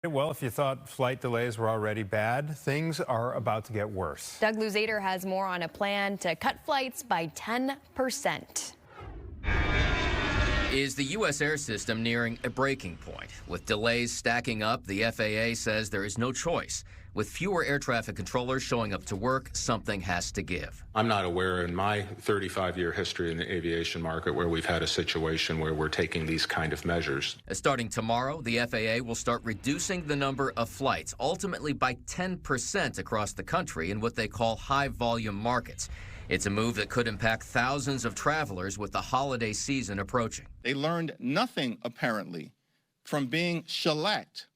Well, if you thought flight delays were already bad, things are about to get worse. Doug Luzader has more on a plan to cut flights by 10%. Is the U.S. air system nearing a breaking point? With delays stacking up, the FAA says there is no choice. With fewer air traffic controllers showing up to work, something has to give. I'm not aware in my 35-year history in the aviation market where we've had a situation where we're taking these kind of measures. Starting tomorrow, the FAA will start reducing the number of flights, ultimately by 10% across the country in what they call high-volume markets. It's a move that could impact thousands of travelers with the holiday season approaching. They learned nothing, apparently, from being shellacked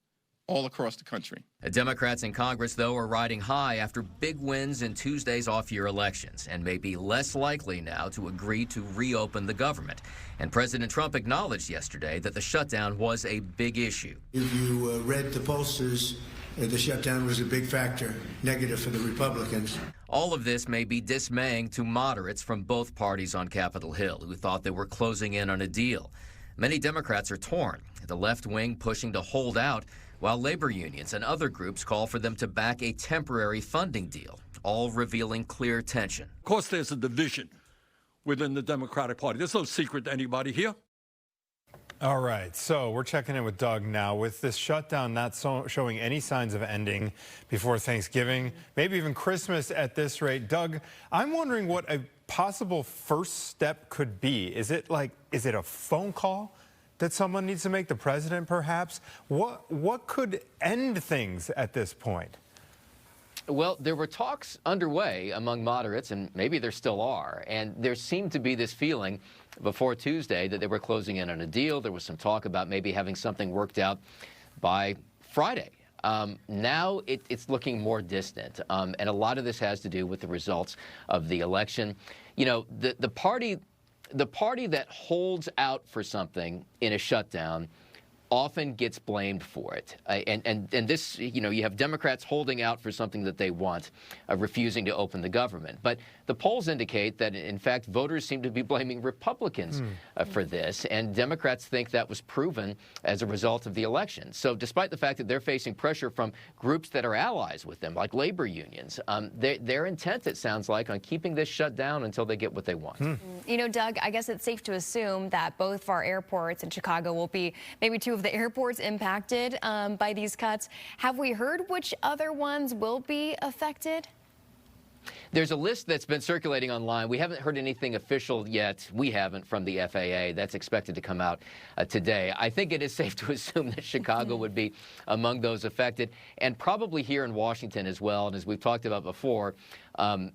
all across the country. Democrats in Congress, though, are riding high after big wins in Tuesday's off-year elections and may be less likely now to agree to reopen the government. And President Trump acknowledged yesterday that the shutdown was a big issue. If you read the pollsters, the shutdown was a big factor, negative for the Republicans. All of this may be dismaying to moderates from both parties on Capitol Hill who thought they were closing in on a deal. Many Democrats are torn, the left wing pushing to hold out, while labor unions and other groups call for them to back a temporary funding deal, all revealing clear tension. Of course, there's a division within the Democratic Party. There's no secret to anybody here. All right, so we're checking in with Doug now. With this shutdown not showing any signs of ending before Thanksgiving, maybe even Christmas at this rate, Doug, I'm wondering what a possible first step could be. Is it a phone call that someone needs to make, the president perhaps? What could end things at this point? Well, there were talks underway among moderates, and maybe there still are, and there seemed to be this feeling before Tuesday that they were closing in on a deal. There was some talk about maybe having something worked out by Friday. Now it's looking more distant, and a lot of this has to do with the results of the election. You know, the party that holds out for something in a shutdown often gets blamed for it. And this, you know, you have Democrats holding out for something that they want, refusing to open the government. But the polls indicate that, in fact, voters seem to be blaming Republicans for this, and Democrats think that was proven as a result of the election. So despite the fact that they're facing pressure from groups that are allies with them, like labor unions, they're intent, it sounds like, on keeping this shut down until they get what they want. You know, Doug, I guess it's safe to assume that both of our airports in Chicago will be maybe two of the airports impacted by these cuts. Have we heard which other ones will be affected? There's a list that's been circulating online. We haven't heard anything official yet. We haven't, from the FAA. That's expected to come out today. I think it is safe to assume that Chicago would be among those affected, and probably here in Washington as well. And as we've talked about before,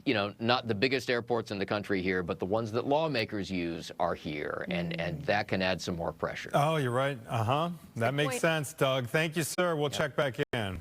you know, not the biggest airports in the country here, but the ones that lawmakers use are here, and that can add some more pressure. Oh, you're right. That makes sense, Doug. Thank you, sir. We'll check back in.